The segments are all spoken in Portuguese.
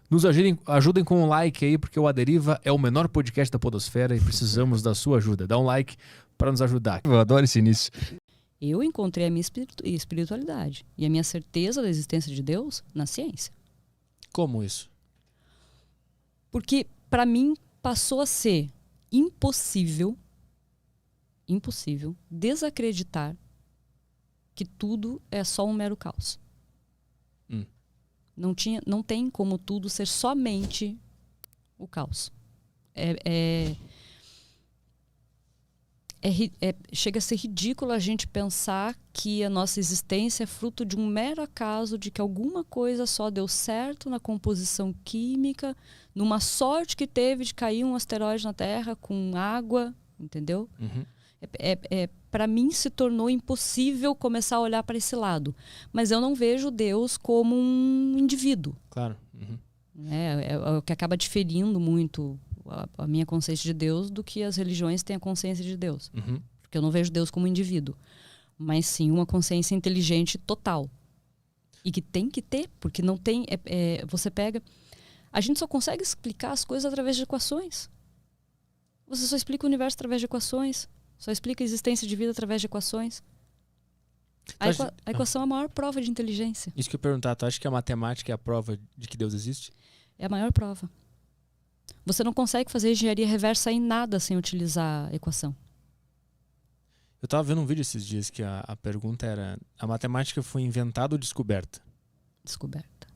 Nos ajudem com um like aí, porque o A Deriva é o menor podcast da podosfera e precisamos da sua ajuda. Dá um like para nos ajudar. Eu adoro esse início. Eu encontrei a minha espiritualidade e a minha certeza da existência de Deus na ciência. Como isso? Porque, para mim, passou a ser impossível desacreditar que tudo é só um mero caos. Não tem como tudo ser somente o caos. Chega a ser ridículo a gente pensar que a nossa existência é fruto de um mero acaso, de que alguma coisa só deu certo na composição química, numa sorte que teve de cair um asteroide na Terra com água, entendeu? Uhum. Para mim se tornou impossível começar a olhar para esse lado. Mas eu não vejo Deus como um indivíduo. Claro. Uhum. É o que acaba diferindo muito a minha consciência de Deus do que as religiões têm a consciência de Deus. Uhum. Porque eu não vejo Deus como um indivíduo, mas sim uma consciência inteligente total. E que tem que ter, porque não tem... você pega... A gente só consegue explicar as coisas através de equações. Você só explica o universo através de equações. Só explica a existência de vida através de equações. A equação é a maior prova de inteligência. Isso que eu ia perguntar, tu acha que a matemática é a prova de que Deus existe? É a maior prova. Você não consegue fazer engenharia reversa em nada sem utilizar a equação. Eu tava vendo um vídeo esses dias que a pergunta era: a matemática foi inventada ou descoberta? Descoberta.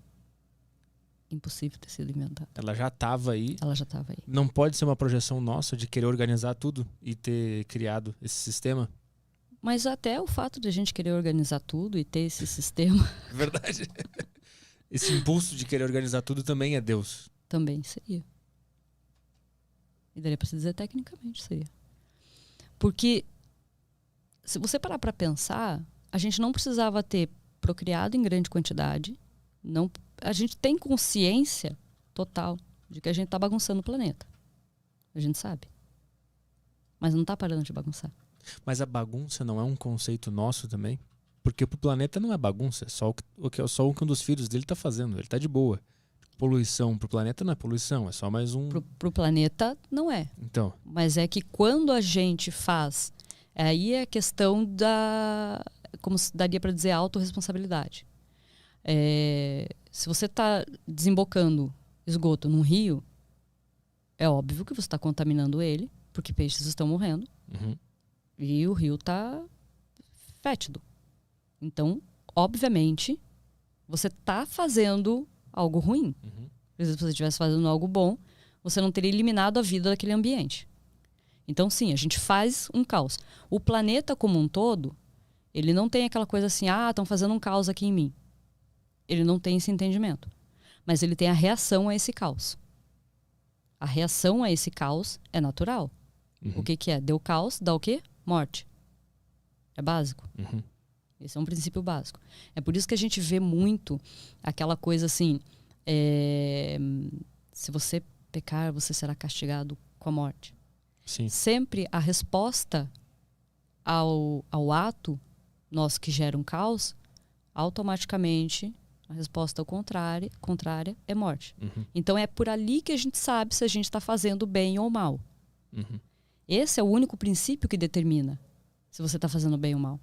Impossível ter sido inventada. Ela já estava aí. Ela já estava aí. Não pode ser uma projeção nossa de querer organizar tudo e ter criado esse sistema? Mas até o fato de a gente querer organizar tudo e ter esse sistema... Verdade. Esse impulso de querer organizar tudo também é Deus. Também seria. E daria para se dizer tecnicamente seria. Porque se você parar para pensar, a gente não precisava ter procriado em grande quantidade. A gente tem consciência total de que a gente está bagunçando o planeta. A gente sabe. Mas não está parando de bagunçar. Mas a bagunça não é um conceito nosso também? Porque pro planeta não é bagunça, é só o que um dos filhos dele está fazendo. Ele está de boa. Poluição pro planeta não é poluição, é só mais um... Pro planeta não é. Então. Mas é que quando a gente faz... Aí é a questão da... Como daria para dizer, autorresponsabilidade. Se você está desembocando esgoto num rio, é óbvio que você está contaminando ele, porque peixes estão morrendo. Uhum. E o rio está fétido. Então, obviamente, você está fazendo algo ruim. Uhum. Se você estivesse fazendo algo bom, você não teria eliminado a vida daquele ambiente. Então, sim, a gente faz um caos. O planeta como um todo, ele não tem aquela coisa assim, estão fazendo um caos aqui em mim. Ele não tem esse entendimento. Mas ele tem a reação a esse caos. A reação a esse caos é natural. Uhum. O que é? Deu caos, dá o quê? Morte. É básico. Uhum. Esse é um princípio básico. É por isso que a gente vê muito aquela coisa assim, se você pecar, você será castigado com a morte. Sim. Sempre a resposta ao ato nosso que gera um caos, automaticamente a resposta contrária é morte. Uhum. Então é por ali que a gente sabe se a gente está fazendo bem ou mal. Uhum. Esse é o único princípio que determina se você está fazendo bem ou mal.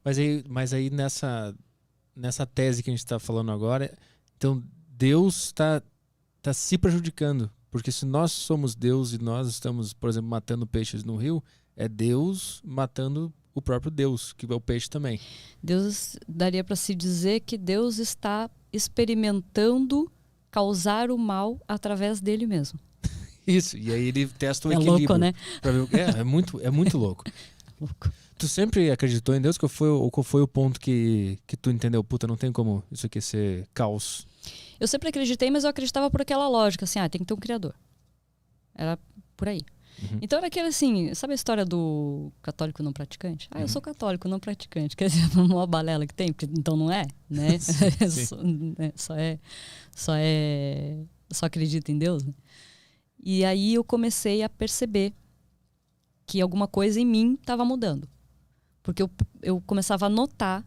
Mas aí nessa tese que a gente está falando agora, então Deus está se prejudicando. Porque se nós somos Deus e nós estamos, por exemplo, matando peixes no rio, é Deus matando o próprio Deus, que é o peixe também. Deus, daria para se dizer que Deus está experimentando causar o mal através dele mesmo. Isso, e aí ele testa o equilíbrio. É louco, né? Pra ver é muito louco. Louco. Tu sempre acreditou em Deus? Qual foi o ponto que tu entendeu? Puta, não tem como isso aqui ser caos. Eu sempre acreditei, mas eu acreditava por aquela lógica, assim, tem que ter um criador. Era por aí. Uhum. Então era aquele assim, sabe a história do católico não praticante? Eu sou católico não praticante. Quer dizer, uma balela que tem, porque então não é, né? Sim. Só acredita em Deus, né? E aí eu comecei a perceber que alguma coisa em mim estava mudando. Porque eu começava a notar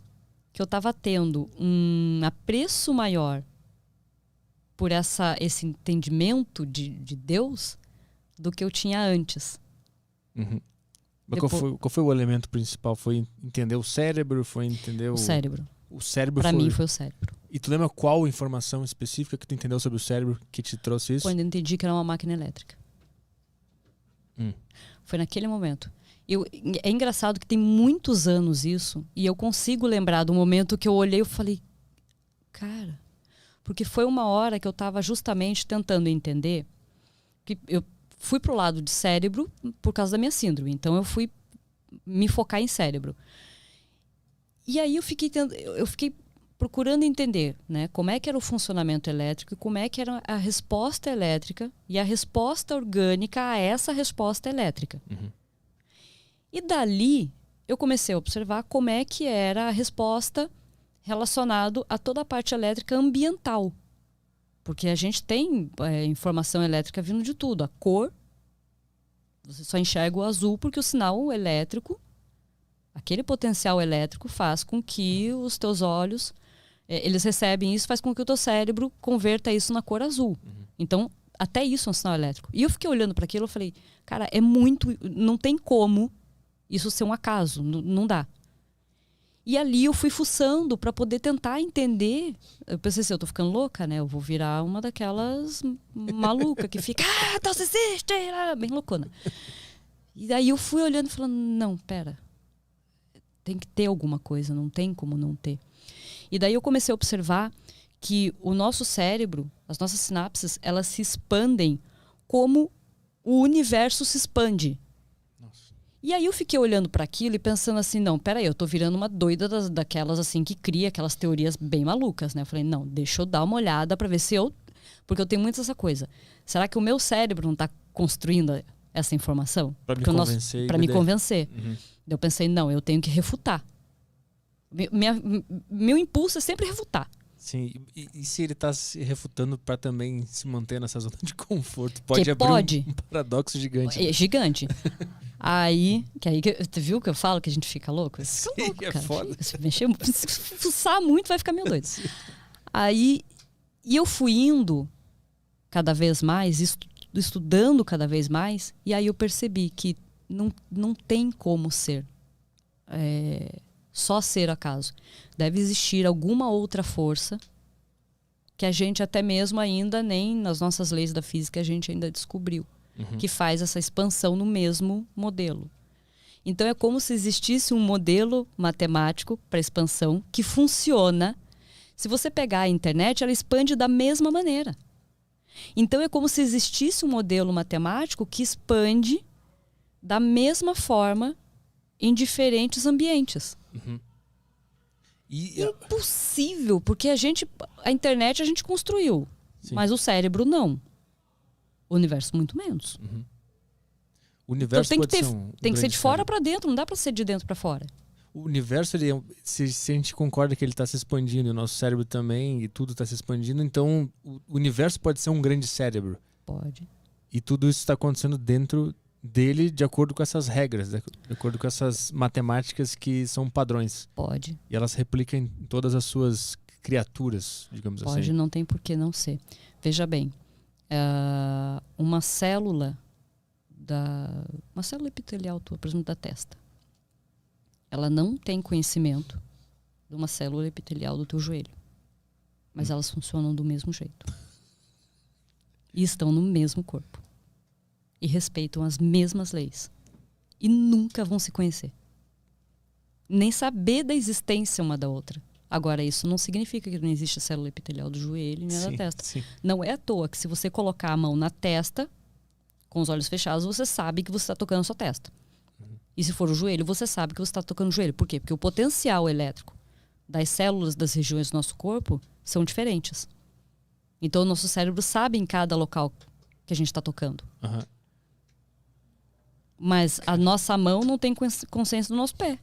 que eu estava tendo um apreço maior por esse entendimento de Deus do que eu tinha antes. Uhum. Mas qual foi o elemento principal? Foi entender o cérebro? Foi entender o cérebro. O cérebro Pra mim foi o cérebro. E tu lembra qual informação específica que tu entendeu sobre o cérebro que te trouxe isso? Quando eu entendi que era uma máquina elétrica. Foi naquele momento. É engraçado que tem muitos anos isso, e eu consigo lembrar do momento que eu olhei e falei, cara, porque foi uma hora que eu estava justamente tentando entender, que eu fui pro lado de cérebro por causa da minha síndrome, então eu fui me focar em cérebro. E aí eu fiquei procurando entender, né, como é que era o funcionamento elétrico e como é que era a resposta elétrica e a resposta orgânica a essa resposta elétrica. Uhum. E dali eu comecei a observar como é que era a resposta relacionado a toda a parte elétrica ambiental. Porque a gente tem informação elétrica vindo de tudo. A cor, você só enxerga o azul porque o sinal elétrico, aquele potencial elétrico faz com que os teus olhos, eles recebem isso, faz com que o teu cérebro converta isso na cor azul. Uhum. Então, até isso é um sinal elétrico. E eu fiquei olhando para aquilo e falei, cara, é muito, não tem como isso ser um acaso, não dá. E ali eu fui fuçando para poder tentar entender. Eu pensei assim, eu tô ficando louca, né? Eu vou virar uma daquelas maluca que fica, Deus existe, bem loucona. E daí eu fui olhando e falando, não, pera, tem que ter alguma coisa, não tem como não ter. E daí eu comecei a observar que o nosso cérebro, as nossas sinapses, elas se expandem como o universo se expande. Nossa. E aí eu fiquei olhando para aquilo e pensando assim, não, peraí, eu tô virando uma doida daquelas assim que cria aquelas teorias bem malucas, né? Eu falei, não, deixa eu dar uma olhada para ver se eu... Porque eu tenho muito essa coisa. Será que o meu cérebro não tá construindo essa informação? Para me convencer. Uhum. Eu pensei, não, eu tenho que refutar. Meu impulso é sempre refutar. Sim, e se ele está se refutando para também se manter nessa zona de conforto? Pode que abrir um paradoxo gigante. É gigante. aí tu viu que eu falo que a gente fica louco? Sim, fica louco, é cara. foda. Se fuçar muito, vai ficar meio doido. Aí, e eu fui indo cada vez mais, estudando cada vez mais, e aí eu percebi que não tem como ser só ser acaso. Deve existir alguma outra força que a gente até mesmo ainda nem nas nossas leis da física a gente ainda descobriu, que faz essa expansão no mesmo modelo. Então é como se existisse um modelo matemático para expansão que funciona. Se você pegar a internet, ela expande da mesma maneira. Então é como se existisse um modelo matemático que expande da mesma forma em diferentes ambientes. Uhum. Impossível, porque a internet a gente construiu, Sim. mas o cérebro não. O universo muito menos. Uhum. O universo então tem que ser de fora para dentro, não dá para ser de dentro para fora. O universo, se a gente concorda que ele está se expandindo, e o nosso cérebro também, e tudo está se expandindo, então o universo pode ser um grande cérebro. Pode. E tudo isso está acontecendo dentro dele de acordo com essas regras, de acordo com essas matemáticas que são padrões. Pode. E elas replicam em todas as suas criaturas, digamos assim. Pode, não tem por que não ser. Veja bem, uma célula epitelial tua, por exemplo, da testa, ela não tem conhecimento de uma célula epitelial do teu joelho. Mas elas funcionam do mesmo jeito. E estão no mesmo corpo. E respeitam as mesmas leis. E nunca vão se conhecer. Nem saber da existência uma da outra. Agora, isso não significa que não existe célula epitelial do joelho nem da testa. Sim. Não é à toa que se você colocar a mão na testa, com os olhos fechados, você sabe que você está tocando a sua testa. E se for o joelho, você sabe que você está tocando o joelho. Por quê? Porque o potencial elétrico das células das regiões do nosso corpo são diferentes. Então, o nosso cérebro sabe em cada local que a gente está tocando. Uhum. Mas a nossa mão não tem consciência do nosso pé.